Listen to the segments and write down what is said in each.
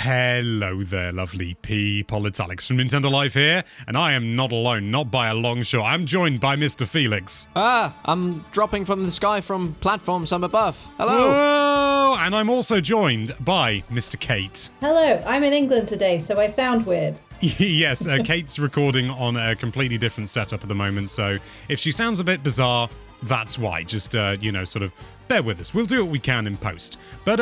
Hello there, lovely people. It's Alex from Nintendo Live here, and I am not alone, not by a long shot. I'm joined by Mr. Felix. I'm dropping from the sky from platforms I'm above. Hello. Whoa! And I'm also joined by Mr. Kate. Hello, I'm in England today, so I sound weird. Yes, Kate's recording on a completely different setup at the moment, so if she sounds a bit bizarre, that's why. Just, sort of bear with us. We'll do what we can in post. But,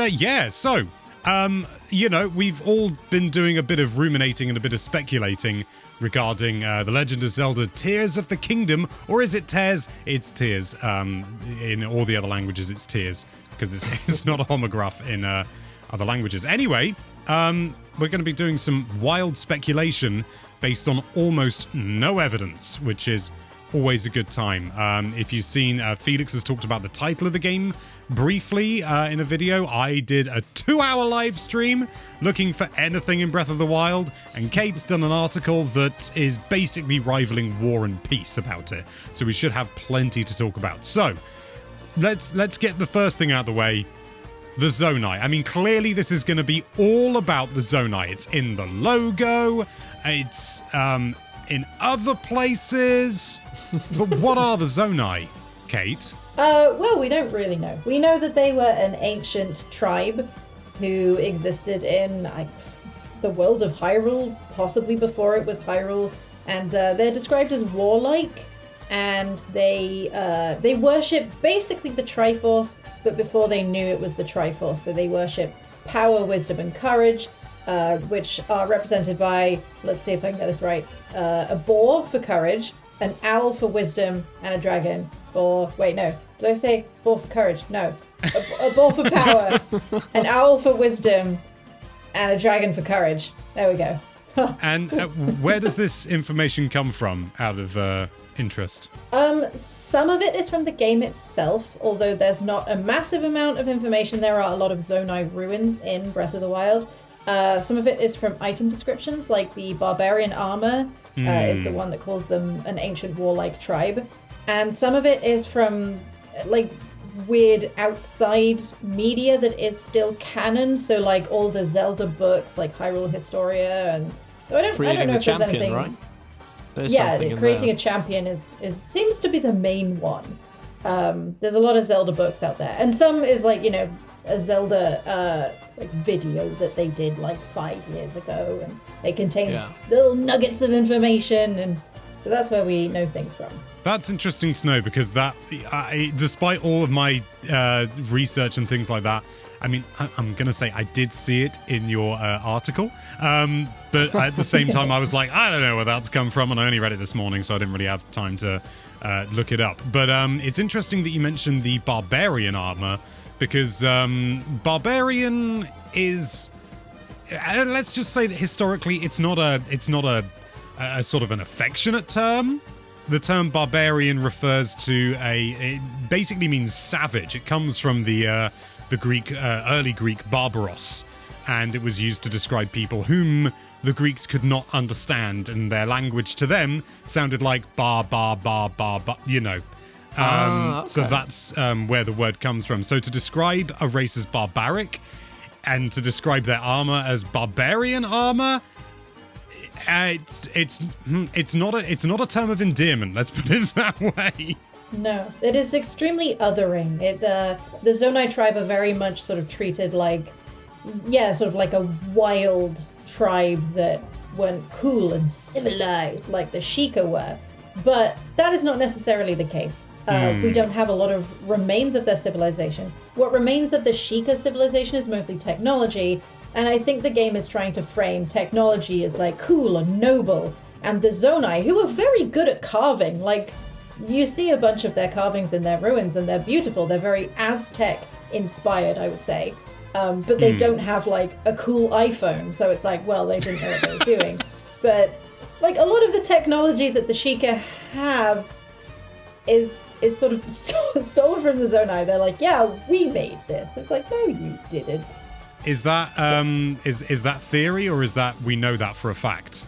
we've all been doing a bit of ruminating and a bit of speculating regarding The Legend of Zelda Tears of the Kingdom, or is it Tears? It's Tears. In all the other languages, it's Tears, because it's not a homograph in other languages. Anyway, we're going to be doing some wild speculation based on almost no evidence, which is always a good time. If you've seen, Felix has talked about the title of the game briefly in a video. I did a 2-hour live stream looking for anything in Breath of the Wild, and Kate's done an article that is basically rivaling War and Peace about it. So we should have plenty to talk about. So let's get the first thing out of the way. The Zonai. I mean, clearly this is going to be all about the Zonai. It's in the logo. It's in other places. But what are the Zonai, Kate? Well, we don't really know. We know that they were an ancient tribe who existed in the world of Hyrule, possibly before it was Hyrule, and they're described as warlike, and they worship basically the Triforce, but before they knew it was the Triforce, so they worship power, wisdom, and courage, which are represented by, let's see if I can get this right, a boar for courage, an owl for wisdom, and a dragon for... Wait, no. Did I say boar for courage? No. A boar for power, an owl for wisdom, and a dragon for courage. There we go. And where does this information come from, out of interest? Some of it is from the game itself, although there's not a massive amount of information. There are a lot of Zonai ruins in Breath of the Wild. Some of it is from item descriptions, like the barbarian armor is the one that calls them an ancient warlike tribe. And some of it is from, like, weird outside media that is still canon. So, like, all the Zelda books, like Hyrule Historia, and... I don't know if there's anything... Right? Creating a champion is seems to be the main one. There's a lot of Zelda books out there. And some is, like, a Zelda video that they did like 5 years ago, and it contains little nuggets of information, and so that's where we know things from. That's interesting to know, because that, despite all of my research and things like that, I mean, I'm going to say I did see it in your article, but at the same time I was like, I don't know where that's come from, and I only read it this morning, so I didn't really have time to look it up. But it's interesting that you mentioned the barbarian armor, because barbarian is, let's just say that historically it's not a sort of an affectionate term. The term barbarian refers to it basically means savage. It comes from the Greek, early Greek barbaros, and it was used to describe people whom the Greeks could not understand, and their language to them sounded like bar, okay. So that's where the word comes from. So to describe a race as barbaric, and to describe their armor as barbarian armor, it's not a term of endearment. Let's put it that way. No, it is extremely othering. The Zonai tribe are very much sort of treated like, sort of like a wild tribe that weren't cool and civilized like the Sheikah were. But that is not necessarily the case. We don't have a lot of remains of their civilization. What remains of the Sheikah civilization is mostly technology, and I think the game is trying to frame technology as like cool and noble. And the Zonai, who are very good at carving, like, you see a bunch of their carvings in their ruins, and they're beautiful. They're very Aztec inspired, I would say. But they don't have like a cool iPhone, so it's like, well, they didn't know what they were doing. But like a lot of the technology that the Sheikah have is sort of stolen from the Zonai. They're like, yeah, we made this. It's like, no, you didn't. Is that is that theory, or is that we know that for a fact?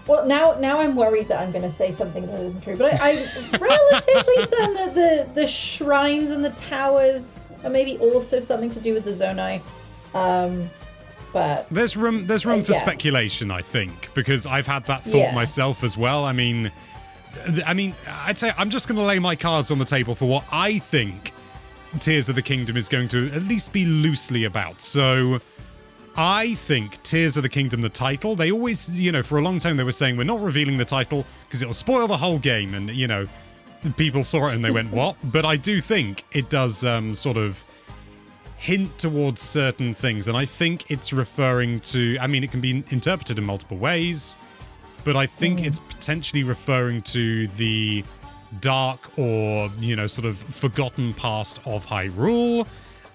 Well, now I'm worried that I'm going to say something that isn't true. But I'm relatively certain that the shrines and the towers are maybe also something to do with the Zonai. But there's room for yeah. speculation, I think, because I've had that thought myself as well. I mean, I'd say I'm just going to lay my cards on the table for what I think Tears of the Kingdom is going to at least be loosely about. So I think Tears of the Kingdom, the title, they always, for a long time they were saying we're not revealing the title because it'll spoil the whole game. And, people saw it and they went, what? But I do think it does sort of hint towards certain things. And I think it's referring to, it can be interpreted in multiple ways, but I think it's potentially referring to the dark or, sort of forgotten past of Hyrule.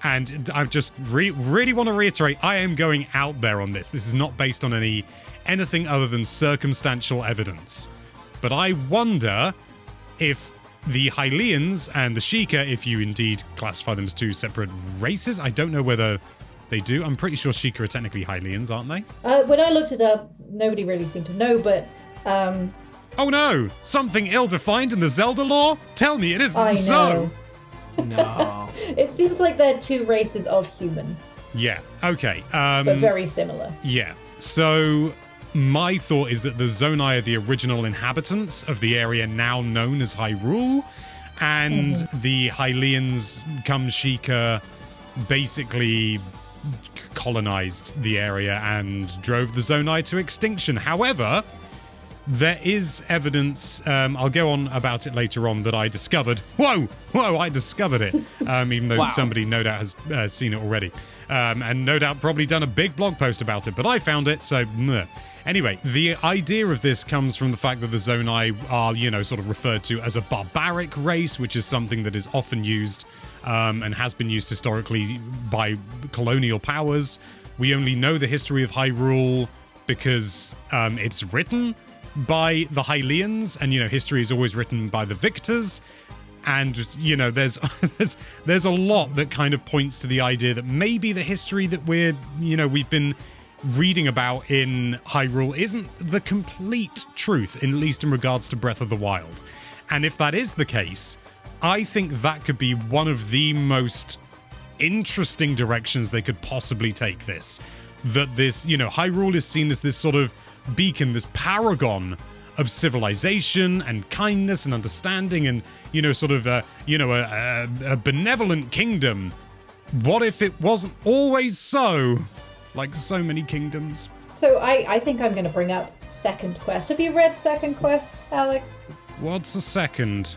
And I just really want to reiterate, I am going out there on this. This is not based on anything other than circumstantial evidence. But I wonder if the Hylians and the Sheikah, if you indeed classify them as two separate races, I don't know whether they do. I'm pretty sure Sheikah are technically Hylians, aren't they? When I looked it up, nobody really seemed to know, but... Oh no! Something ill-defined in the Zelda lore? Tell me it isn't I know. so! No. It seems like they're two races of human. Yeah, okay. But very similar. Yeah, so my thought is that the Zonai are the original inhabitants of the area now known as Hyrule, and the Hylians, come Sheikah, basically colonized the area and drove the Zonai to extinction. However, there is evidence, I'll go on about it later on, that I discovered. Whoa, I discovered it. Even though somebody no doubt has seen it already. And no doubt probably done a big blog post about it, but I found it, so meh. Anyway, the idea of this comes from the fact that the Zonai are, sort of referred to as a barbaric race, which is something that is often used and has been used historically by colonial powers. We only know the history of Hyrule because it's written by the Hylians, and history is always written by the victors, and there's a lot that kind of points to the idea that maybe the history that we've been reading about in Hyrule isn't the complete truth, at least in regards to Breath of the Wild. And if that is the case, I think that could be one of the most interesting directions they could possibly take this. That this, Hyrule is seen as this sort of beacon, this paragon of civilization and kindness and understanding and, sort of, a benevolent kingdom. What if it wasn't always so? Like so many kingdoms. So I think I'm going to bring up Second Quest. Have you read Second Quest, Alex? What's a second?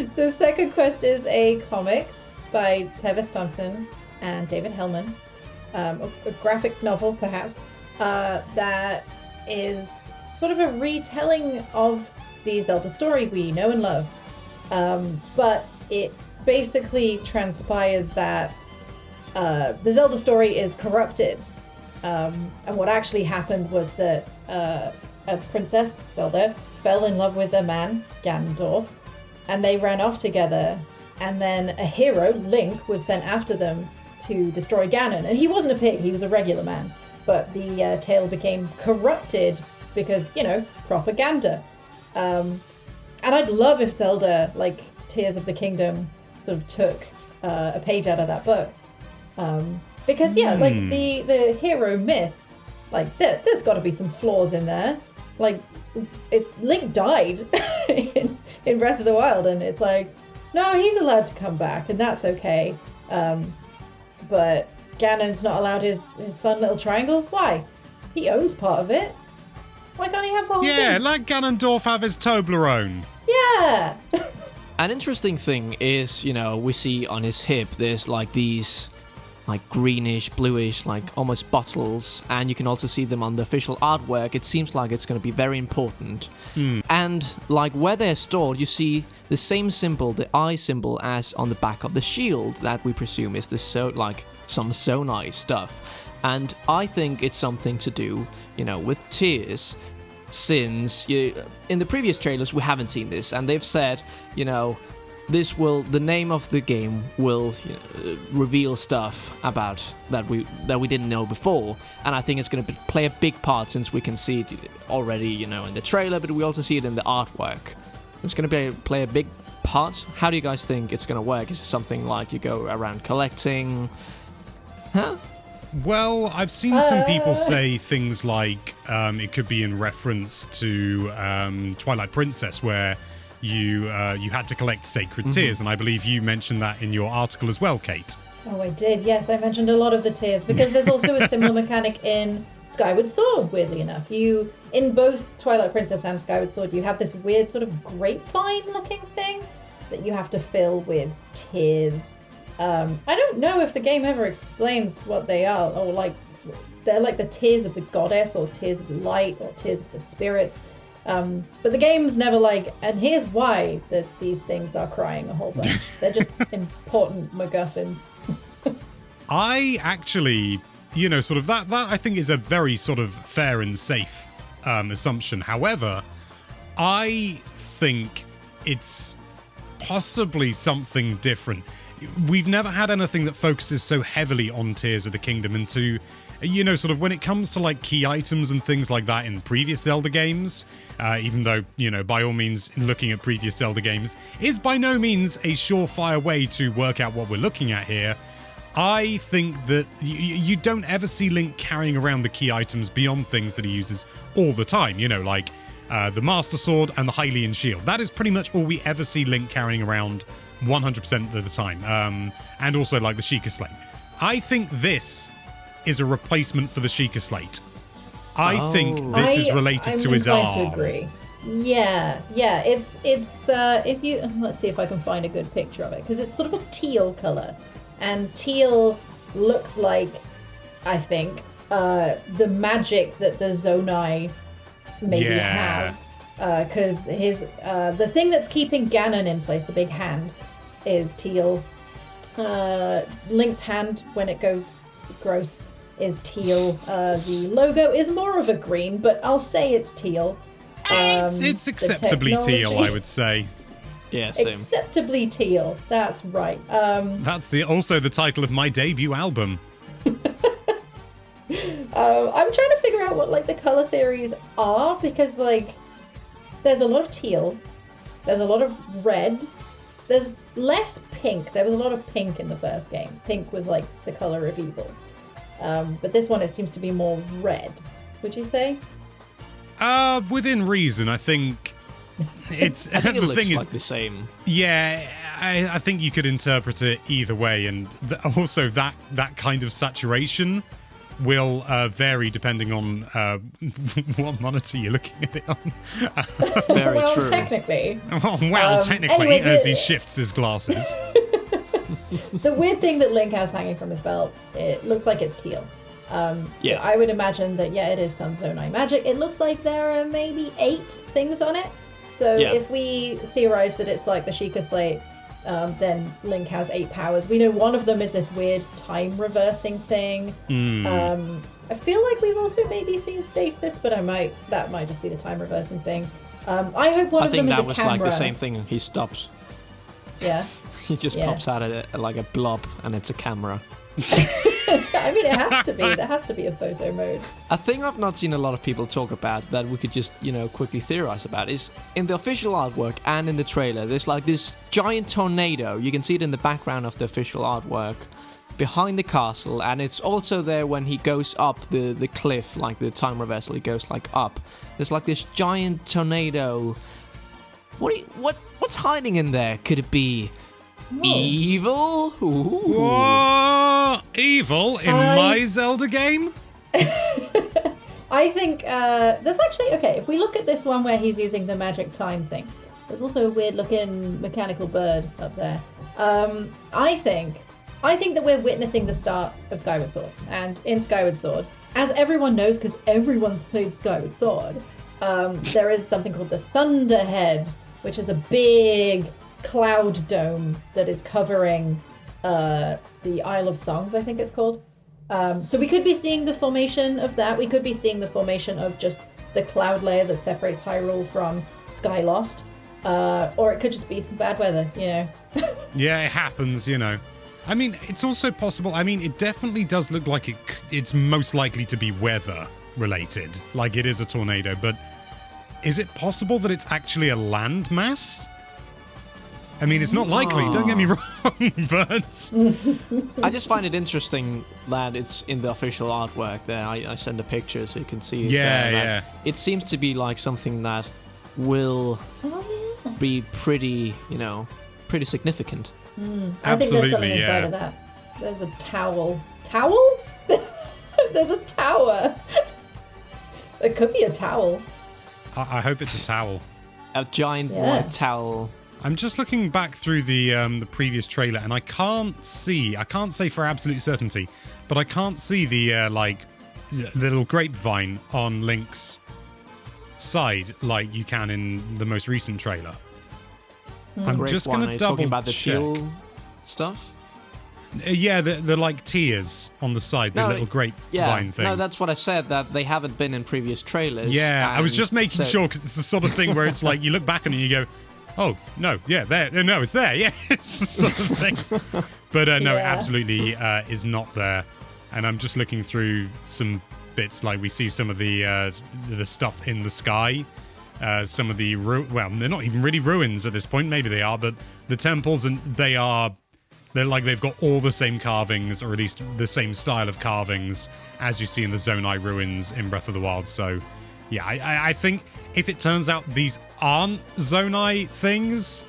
So Second Quest is a comic by Tevis Thompson and David Hellman. A graphic novel, perhaps. That is sort of a retelling of the Zelda story we know and love. But it basically transpires that the Zelda story is corrupted. And what actually happened was that a princess, Zelda, fell in love with a man, Ganondorf, and they ran off together. And then a hero, Link, was sent after them to destroy Ganon. And he wasn't a pig, he was a regular man. But the tale became corrupted because, propaganda. And I'd love if Zelda, like Tears of the Kingdom, sort of took a page out of that book. Because, like the hero myth, like there's got to be some flaws in there. Like, Link died in Breath of the Wild, and it's like, no, he's allowed to come back, and that's okay. But Ganon's not allowed his fun little triangle. Why? He owns part of it. Why can't he have the whole thing? Yeah, let Ganondorf have his Toblerone. Yeah. An interesting thing is, we see on his hip, there's like these like greenish, bluish, like almost bottles, and you can also see them on the official artwork. It seems like it's going to be very important. And like where they're stored, you see the same symbol, the eye symbol, as on the back of the shield that we presume is some Zonai stuff. And I think it's something to do, with Tears, since in the previous trailers we haven't seen this, and they've said, the name of the game will reveal stuff about that we didn't know before, and I think it's going to play a big part since we can see it already, in the trailer, but we also see it in the artwork. It's going to play a big part. How do you guys think it's going to work? Is it something like you go around collecting? Huh? Well, I've seen some people say things like it could be in reference to Twilight Princess, where you had to collect sacred tears, and I believe you mentioned that in your article as well, Kate. Oh, I did. Yes, I mentioned a lot of the tears because there's also a similar mechanic in Skyward Sword, weirdly enough. In both Twilight Princess and Skyward Sword, you have this weird sort of grapevine-looking thing that you have to fill with tears. I don't know if the game ever explains what they are, or like they're like the tears of the goddess, or tears of the light, or tears of the spirits. But the game's never like, and here's why that these things are crying a whole bunch. They're just important MacGuffins. I actually, sort of that I think is a very sort of fair and safe assumption. However, I think it's possibly something different. We've never had anything that focuses so heavily on Tears of the Kingdom, and to, sort of when it comes to like key items and things like that in previous Zelda games, even though, by all means, looking at previous Zelda games is by no means a surefire way to work out what we're looking at here. I think that you don't ever see Link carrying around the key items beyond things that he uses all the time, like the Master Sword and the Hylian Shield. That is pretty much all we ever see Link carrying around 100% of the time. And also like the Sheikah Slate. I think this is a replacement for the Sheikah Slate. I think this is related to his arm. I'm inclined to agree. Yeah. It's if you let's see if I can find a good picture of it, because it's sort of a teal color, and teal looks like, I think, the magic that the Zonai maybe have. Because the thing that's keeping Ganon in place, the big hand, is teal. Link's hand, when it goes gross, is teal. The logo is more of a green, but I'll say it's teal. It's acceptably teal, I would say. Yeah, same. Acceptably teal. That's right. That's also the title of my debut album. I'm trying to figure out what like the color theories are, because like there's a lot of teal, there's a lot of red, there's less pink. There was a lot of pink in the first game. Pink was like the color of evil. But this one, it seems to be more red. Would you say? Within reason, I think it's. I think it the looks thing is like the same. Yeah, I think you could interpret it either way, and also that kind of saturation will vary depending on what monitor you're looking at it on. Very well, true. Technically. Technically, anyway, as he shifts his glasses. The weird thing that Link has hanging from his belt, it looks like it's teal. So I would imagine that, it is some Zonai magic. It looks like there are maybe 8 things on it. So if we theorize that it's like the Sheikah Slate, then Link has 8 powers. We know one of them is this weird time reversing thing. I feel like we've also maybe seen stasis, but that might just be the time reversing thing. I hope one of them is a camera. I think that was like the same thing. He stops. Yeah. He just pops out of it like a blob, and it's a camera. I mean, it has to be. There has to be a photo mode. A thing I've not seen a lot of people talk about that we could just, quickly theorize about is in the official artwork and in the trailer, there's like this giant tornado. You can see it in the background of the official artwork behind the castle, and it's also there when he goes up the cliff, like the time reversal, he goes like up. There's like this giant tornado. What's hiding in there? Could it be evil? Ooh. Whoa! Evil in my Zelda game? I think there's actually, if we look at this one where he's using the magic time thing, there's also a weird looking mechanical bird up there. I think that we're witnessing the start of Skyward Sword. And in Skyward Sword, as everyone knows, because everyone's played Skyward Sword, there is something called the Thunderhead, which is a big cloud dome that is covering the Isle of Songs, I think it's called. So we could be seeing the formation of that. We could be seeing the formation of just the cloud layer that separates Hyrule from Skyloft. Or it could just be some bad weather, Yeah, it happens, I mean, it's also possible. I mean, it definitely does look like it's most likely to be weather related, like it is a tornado, but is it possible that it's actually a landmass? I mean, it's not likely, don't get me wrong, but... I just find it interesting that it's in the official artwork there. I send a picture so you can see it. Yeah, there, yeah. It seems to be like something that will be pretty, pretty significant. I think there's something Absolutely, inside yeah. of that. There's a towel. Towel? There's a tower. It could be a towel. I hope it's a towel. A giant Yeah. white towel. I'm just looking back through the previous trailer, and I can't say for absolute certainty, but I can't see the little grapevine on Link's side like you can in the most recent trailer. I'm Great just one. gonna Are you double talking about the check. teal stuff? Yeah, the like tiers on the side, the little grapevine thing. No, that's what I said, that they haven't been in previous trailers. Yeah, I was and just making so- sure because it's the sort of thing where it's like you look back on it and you go, "Oh no, yeah, there, no, it's there, yeah," it's the sort of thing. But no, it Yeah. absolutely is not there. And I'm just looking through some bits, like we see some of the stuff in the sky, some of the well, they're not even really ruins at this point. Maybe they are, but the temples, and they've got all the same carvings, or at least the same style of carvings as you see in the Zonai ruins in Breath of the Wild. So, yeah, I think if it turns out these aren't Zonai things,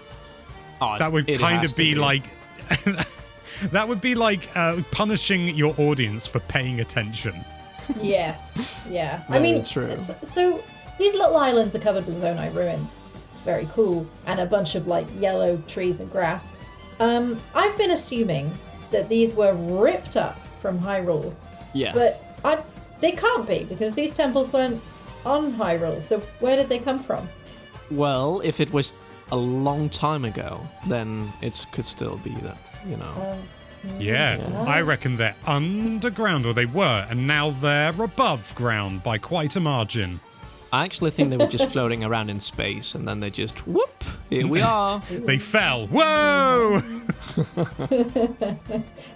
that would kind of be like that would be like punishing your audience for paying attention. Yes. Yeah. I Very mean, true. so these little islands are covered with Zonai ruins. Very cool. And a bunch of like yellow trees and grass. I've been assuming that these were ripped up from Hyrule. Yeah. But they can't be, because these temples weren't on Hyrule. So where did they come from? Well, if it was a long time ago, then it could still be that, Yeah, I reckon they're underground, or they were, and now they're above ground by quite a margin. I actually think they were just floating around in space, and then they just, whoop, here we are. They fell. Whoa!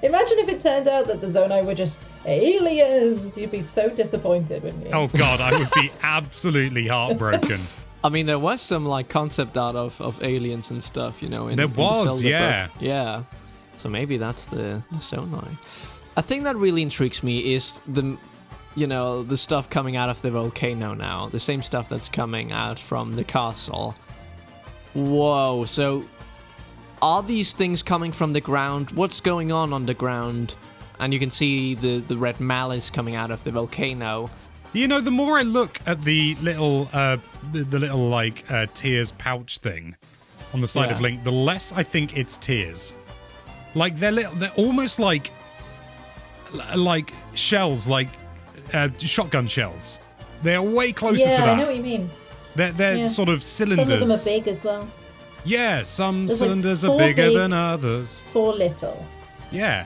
Imagine if it turned out that the Zonai were just aliens. You'd be so disappointed, wouldn't you? Oh god, I would be absolutely heartbroken. I mean, there was some like concept art of aliens and stuff, in There in the was, Zelda yeah. book. Yeah. So maybe that's the Zonai. A thing that really intrigues me is the stuff coming out of the volcano now. The same stuff that's coming out from the castle. Whoa, so are these things coming from the ground? What's going on the ground? And you can see the red malice coming out of the volcano. The more I look at the little tears pouch thing on the side of Yeah. Link, the less I think it's tears. Like they're almost like shells, like shotgun shells. They're way closer yeah, to that. I know what you mean. They're Yeah. sort of cylinders. Some of them are big as well. Yeah, some There's like cylinders are 4 bigger big- than others. 4 little. Yeah.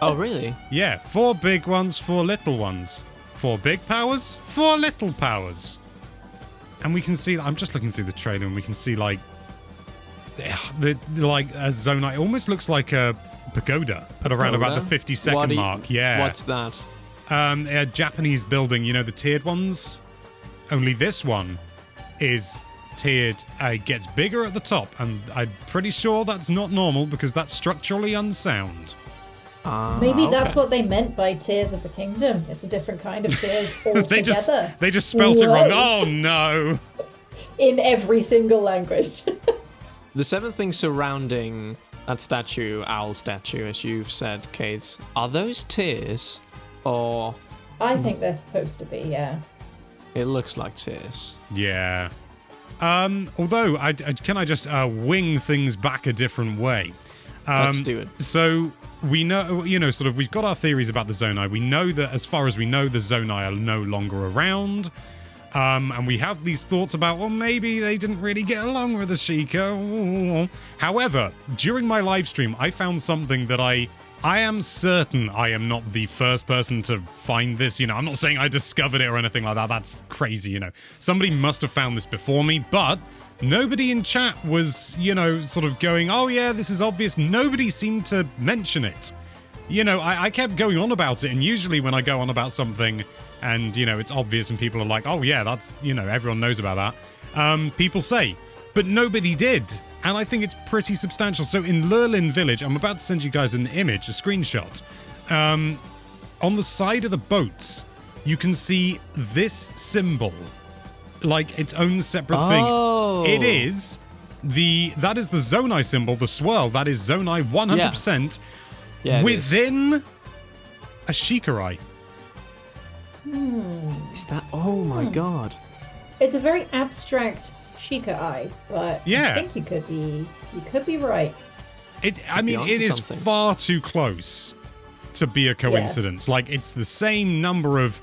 Oh, really? Yeah, 4 big ones, 4 little ones. 4 big powers, 4 little powers. And we can see, I'm just looking through the trailer, and we can see the Zonai. It almost looks like a pagoda at around about the 50-second mark. Yeah. What's that? A Japanese building, the tiered ones. Only this one is tiered, gets bigger at the top, and I'm pretty sure that's not normal because that's structurally unsound. Maybe that's okay. what they meant by Tears of the Kingdom. It's a different kind of tears altogether. they just spelt it wrong. Whoa. Oh no. In every single language. The 7 things surrounding that statue, owl statue, as you've said, Kate, are those tears? Or I think they're supposed to be, yeah. it looks like tears? Yeah. Although, can I just wing things back a different way? Let's do it. So we know, sort of, we've got our theories about the Zonai. We know that, as far as we know, the Zonai are no longer around. And we have these thoughts about, well, maybe they didn't really get along with the Sheikah. However, during my live stream, I found something that I am certain I am not the first person to find this. I'm not saying I discovered it or anything like that. That's crazy, Somebody must have found this before me, but nobody in chat was, sort of going, oh yeah, this is obvious. Nobody seemed to mention it. I kept going on about it, and usually when I go on about something and, it's obvious and people are like, oh yeah, that's, everyone knows about that, people say, but nobody did. And I think it's pretty substantial. So in Lurlin Village, I'm about to send you guys an image, a screenshot. On the side of the boats, you can see this symbol, like its own separate thing. It is that is the Zonai symbol, the swirl. That is Zonai 100% within a Sheikah eye. Is that? Oh my god! It's a very abstract Sheikah eye, but I think you could be right. It is something. far too close to be a coincidence. Like, it's the same number of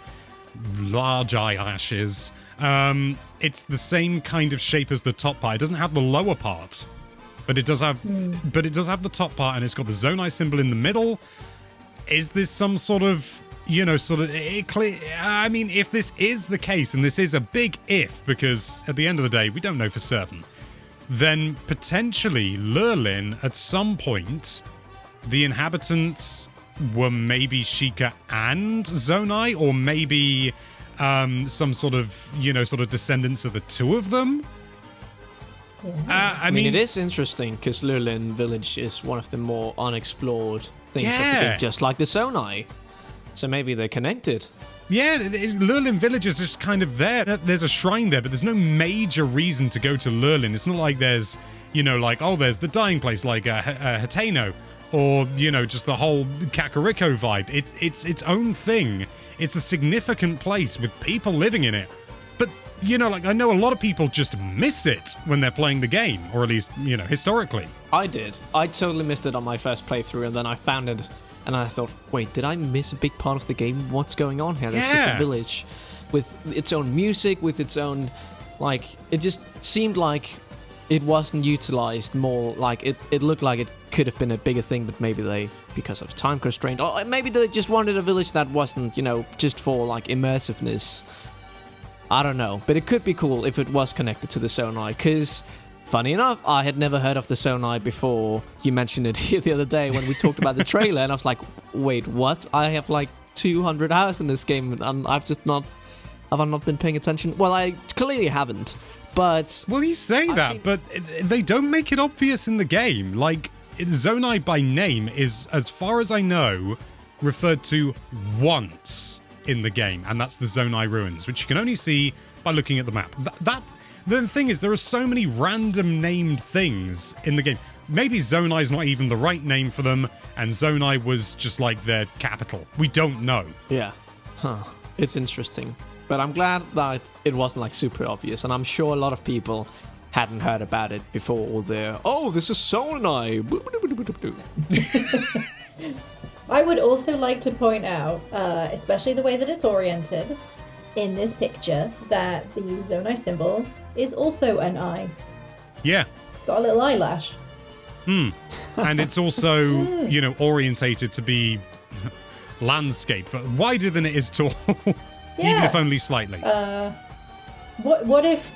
large eyelashes. It's the same kind of shape as the top part. It doesn't have the lower part, but it does have the top part, and it's got the Zonai symbol in the middle. Is this some sort of, I mean, if this is the case, and this is a big if, because at the end of the day, we don't know for certain, then potentially Lurlin, at some point, the inhabitants were maybe Sheikah and Zonai, or maybe some sort of descendants of the two of them. I mean, it is interesting because Lurlin Village is one of the more unexplored things of the game, just like the Zonai. So maybe they're connected. Yeah, Lurlin Village is just kind of there. There's a shrine there, but there's no major reason to go to Lurlin. It's not like there's, there's the dying place like Hateno, or, just the whole Kakariko vibe. It's its own thing. It's a significant place with people living in it. But, I know a lot of people just miss it when they're playing the game, or at least, historically. I did. I totally missed it on my first playthrough, and then I found it, and I thought, wait, did I miss a big part of the game? What's going on here? It's just a village with its own music, with its own, it just seemed like it wasn't utilized more. It looked like it could have been a bigger thing, but maybe they, because of time constraint, or maybe they just wanted a village that wasn't, just for, immersiveness. I don't know, but it could be cool if it was connected to the Zonai, because, funny enough, I had never heard of the Zonai before you mentioned it here the other day when we talked about the trailer, and I was like, wait, what? I have 200 hours in this game, and have I not been paying attention? Well, I clearly haven't, but... Well, you say that, but they don't make it obvious in the game. Zonai by name is, as far as I know, referred to once in the game, and that's the Zonai ruins, which you can only see by looking at the map. The thing is, there are so many random named things in the game. Maybe Zonai's not even the right name for them, and Zonai was just their capital. We don't know. Yeah. It's interesting. But I'm glad that it wasn't super obvious, and I'm sure a lot of people hadn't heard about it before, or this is Zonai. I would also like to point out, especially the way that it's oriented in this picture, that the Zonai symbol is also an eye. Yeah. It's got a little eyelash. And it's also, orientated to be landscape, wider than it is tall, even if only slightly. What if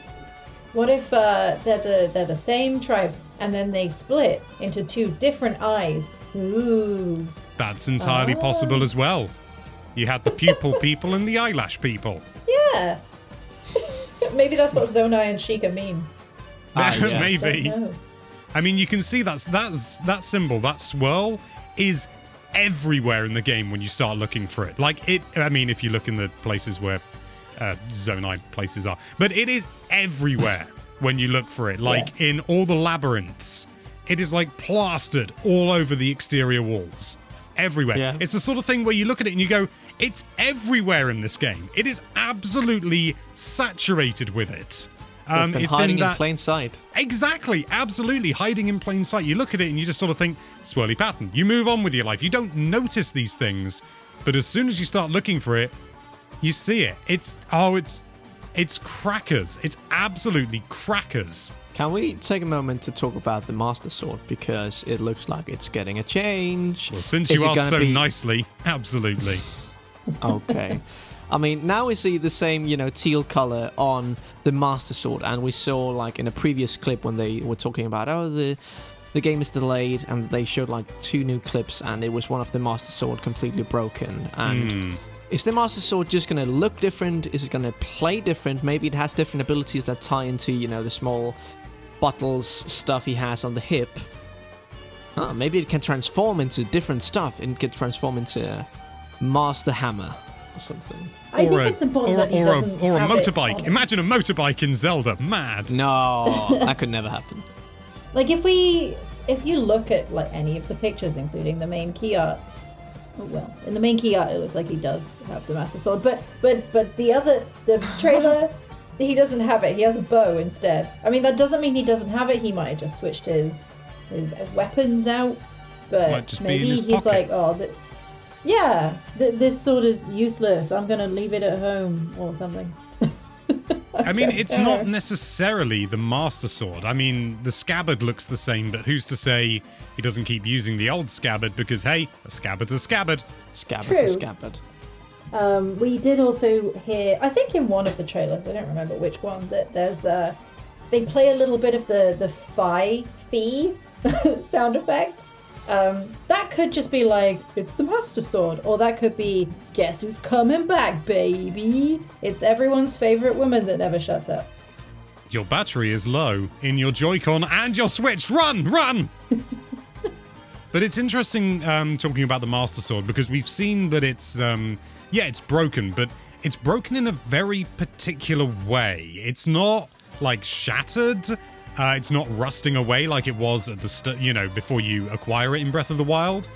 they're the same tribe and then they split into two different eyes? Ooh. That's entirely possible as well. You had the pupil people and the eyelash people. Yeah. Maybe that's what Zonai and Sheikah mean. Maybe. I mean, you can see that symbol, that swirl, is everywhere in the game when you start looking for it. If you look in the places where Zonai places are. But it is everywhere when you look for it. In all the labyrinths. It is plastered all over the exterior walls. Everywhere. Yeah. It's the sort of thing where you look at it and you go, it's everywhere in this game. It is absolutely saturated with it. It's hiding in plain sight. Exactly, absolutely hiding in plain sight. You look at it and you just sort of think, swirly pattern. You move on with your life. You don't notice these things, but as soon as you start looking for it, you see it. It's crackers. It's absolutely crackers. Can we take a moment to talk about the Master Sword, because it looks like it's getting a change? Well, since you asked so nicely, absolutely. Okay. I mean, now we see the same, teal color on the Master Sword, and we saw, in a previous clip when they were talking about, the game is delayed, and they showed, 2 new clips, and it was one of the Master Sword completely broken, and... Is the Master Sword just going to look different? Is it going to play different? Maybe it has different abilities that tie into, the small bottles stuff he has on the hip. Maybe it can transform into different stuff. It can transform into Master Hammer or something. I think it's important that he doesn't or a have it motorbike. on. Imagine a motorbike in Zelda. Mad. No, that could never happen. Like if you look at like any of the pictures, including the main key art, in the main key art it looks like he does have the Master Sword, but the trailer, he doesn't have it. He has a bow instead. I mean, that doesn't mean he doesn't have it. He might have just switched his weapons out, but Might just be maybe in his he's pocket. like, this sword is useless. I'm gonna leave it at home or something. I mean, it's not necessarily the Master Sword. I mean, the scabbard looks the same, but who's to say he doesn't keep using the old scabbard because, hey, a scabbard's a scabbard. Scabbard's True. a scabbard. We did also hear, I think in one of the trailers, I don't remember which one, that there's they play a little bit of the fee sound effect. That could just be like, it's the Master Sword, or that could be, guess who's coming back, baby? It's everyone's favorite woman that never shuts up. Your battery is low in your Joy-Con and your Switch. Run! But it's interesting talking about the Master Sword because we've seen that it's broken, but it's broken in a very particular way. It's not like shattered. It's not rusting away like it was at the before you acquire it in Breath of the Wild.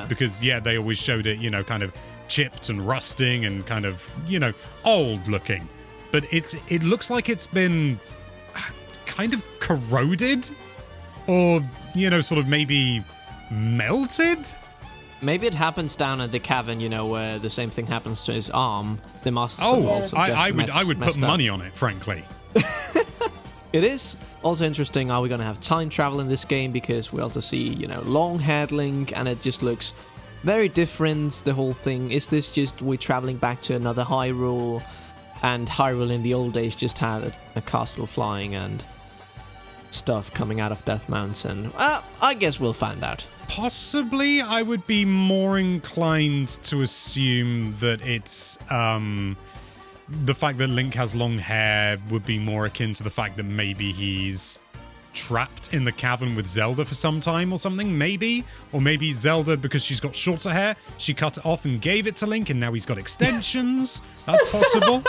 Because they always showed it, kind of chipped and rusting and kind of, old looking. But it looks like it's been kind of corroded or, sort of maybe melted. Maybe it happens down at the cavern, where the same thing happens to his arm. The Master Sword also I gets would put messed up. money on it, frankly. It is also interesting. Are we going to have time travel in this game? Because we also see, long-haired Link, and it just looks very different, the whole thing. Is this just we're traveling back to another Hyrule? And Hyrule in the old days just had a castle flying and stuff coming out of Death Mountain. I guess we'll find out. Possibly, I would be more inclined to assume that it's the fact that Link has long hair would be more akin to the fact that maybe he's trapped in the cavern with Zelda for some time or something, maybe. Or maybe Zelda, because she's got shorter hair, she cut it off and gave it to Link, and now he's got extensions. That's possible.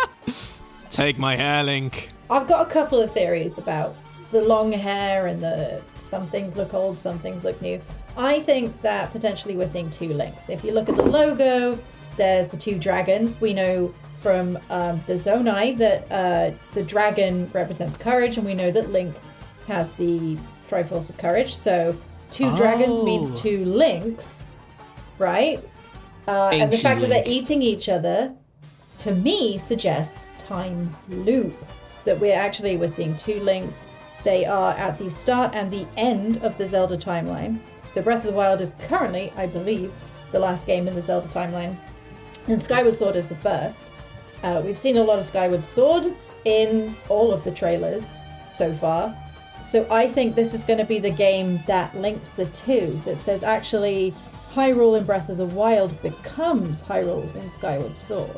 Take my hair, Link. I've got a couple of theories about the long hair and some things look old, some things look new. I think that potentially we're seeing two Links. If you look at the logo, there's the two dragons. We know from the Zonai that the dragon represents courage, and we know that Link has the Triforce of Courage. So two dragons means two Links, right? And the fact that they're eating each other, to me, suggests time loop. That we're seeing two Links. They are at the start and the end of the Zelda timeline. So Breath of the Wild is currently, I believe, the last game in the Zelda timeline. And Skyward Sword is the first. We've seen a lot of Skyward Sword in all of the trailers so far. So I think this is going to be the game that links the two, that says actually Hyrule in Breath of the Wild becomes Hyrule in Skyward Sword.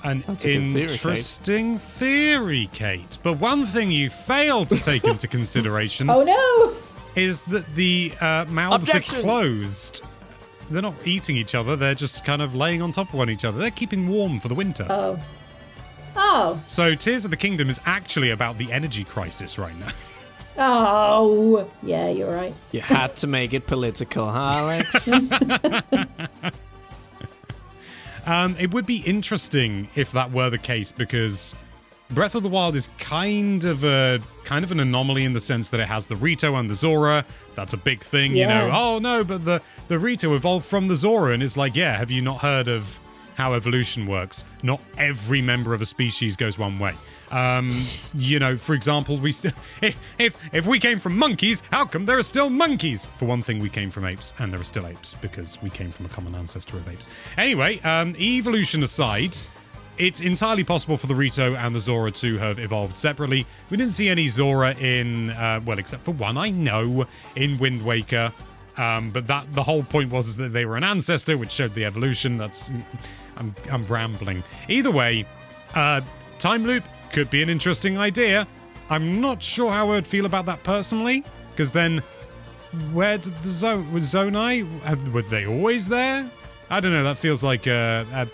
An That's a good theory, interesting theory, Kate. But one thing you failed to take into consideration Oh no! is that the mouths Objection. are closed. They're not eating each other. They're just kind of laying on top of one each other. They're keeping warm for the winter. Oh. So Tears of the Kingdom is actually about the energy crisis right now. Oh. Yeah, you're right. You had to make it political, huh, Alex? It would be interesting if that were the case, because Breath of the Wild is kind of an anomaly in the sense that it has the Rito and the Zora. That's a big thing, Yeah. Oh no, but the Rito evolved from the Zora, and it's like, yeah, have you not heard of how evolution works? Not every member of a species goes one way. For example, if we came from monkeys, how come there are still monkeys? For one thing, we came from apes, and there are still apes because we came from a common ancestor of apes. Anyway, evolution aside, it's entirely possible for the Rito and the Zora to have evolved separately. We didn't see any Zora in, except for one I know, in Wind Waker. But the whole point was that they were an ancestor, which showed the evolution. I'm rambling. Either way, time loop could be an interesting idea. I'm not sure how I would feel about that personally, because then where did the Zonai? Were they always there? I don't know. That feels like but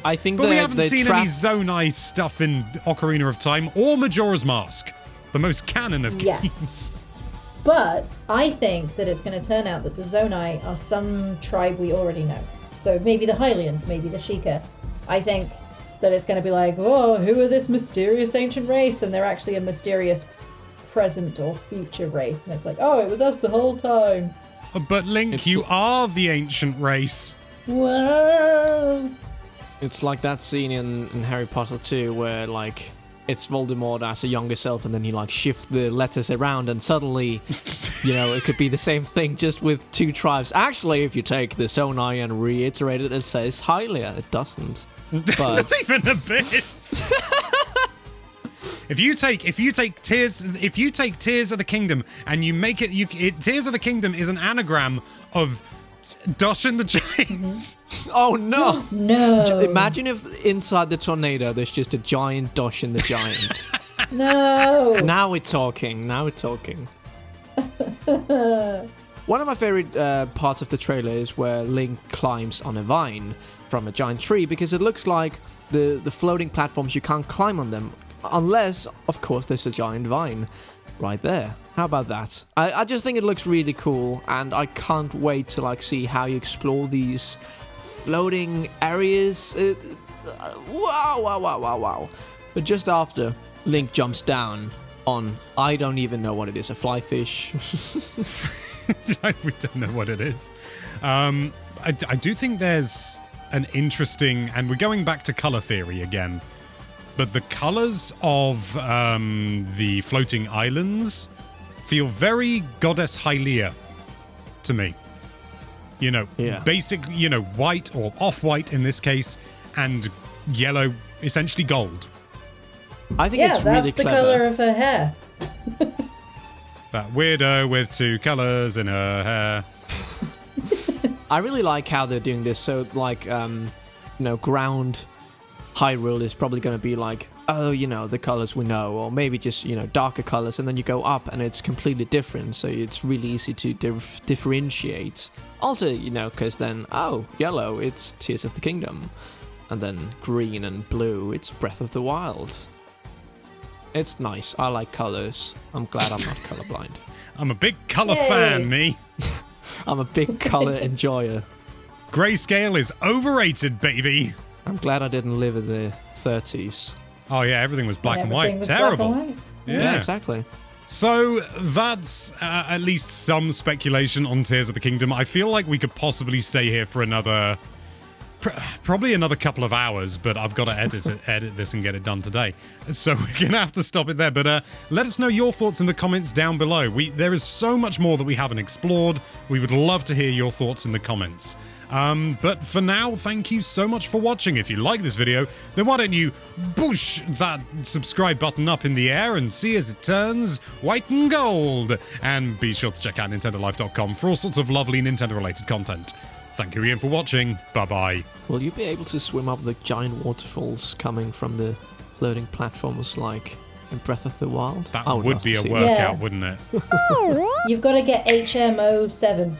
I think we haven't seen any Zonai stuff in Ocarina of Time or Majora's Mask, the most canon of games. But I think that it's going to turn out that the Zonai are some tribe we already know. So maybe the Hylians, maybe the Sheikah. I think that it's going to be like, oh, who are this mysterious ancient race? And they're actually a mysterious present or future race. And it's like, oh, it was us the whole time. But Link, you are the ancient race. Wow. It's like that scene in Harry Potter 2 where, like, it's Voldemort as a younger self, and then he, like, shifts the letters around, and suddenly, it could be the same thing, just with two tribes. Actually, if you take the Zonai and reiterate it, it says Hylia. It doesn't. But not even a bit. If you take Tears of the Kingdom and you make it, Tears of the Kingdom is an anagram of Dushin the Giant. Oh no! No. Imagine if inside the tornado there's just a giant Dushin the Giant. No. Now we're talking. One of my favorite parts of the trailer is where Link climbs on a vine from a giant tree, because it looks like the floating platforms, you can't climb on them unless, of course, there's a giant vine right there. How about that? I just think it looks really cool, and I can't wait to like see how you explore these floating areas. Wow. But just after, Link jumps down on, I don't even know what it is, a fly fish. We don't know what it is. I do think there's an interesting, and we're going back to color theory again, but the colors of the floating islands feel very Goddess Hylia to me. Basic, white or off-white in this case, and yellow, essentially gold. I think it's really that's the clever. color of her hair. That weirdo with two colors in her hair. I really like how they're doing this. So, like, ground Hyrule is probably going to be like, oh, the colors we know, or maybe just, darker colors, and then you go up and it's completely different. So it's really easy to differentiate. Also, because then, yellow, it's Tears of the Kingdom. And then green and blue, it's Breath of the Wild. It's nice. I like colors. I'm glad I'm not colorblind. I'm a big color fan, me. I'm a big color enjoyer. Grayscale is overrated, baby. I'm glad I didn't live in the 30s. Oh yeah, everything was black and Everything white. was Terrible. black and white. Yeah, exactly. So that's at least some speculation on Tears of the Kingdom. I feel like we could possibly stay here for probably another couple of hours, but I've got to edit this and get it done today. So we're going to have to stop it there. But let us know your thoughts in the comments down below. There is so much more that we haven't explored. We would love to hear your thoughts in the comments. But for now, thank you so much for watching. If you like this video, then why don't you push that subscribe button up in the air and see as it turns white and gold. And be sure to check out NintendoLife.com for all sorts of lovely Nintendo-related content. Thank you again for watching. Bye-bye. Will you be able to swim up the giant waterfalls coming from the floating platforms like in Breath of the Wild? That would be a workout, wouldn't it? You've got to get HMO7.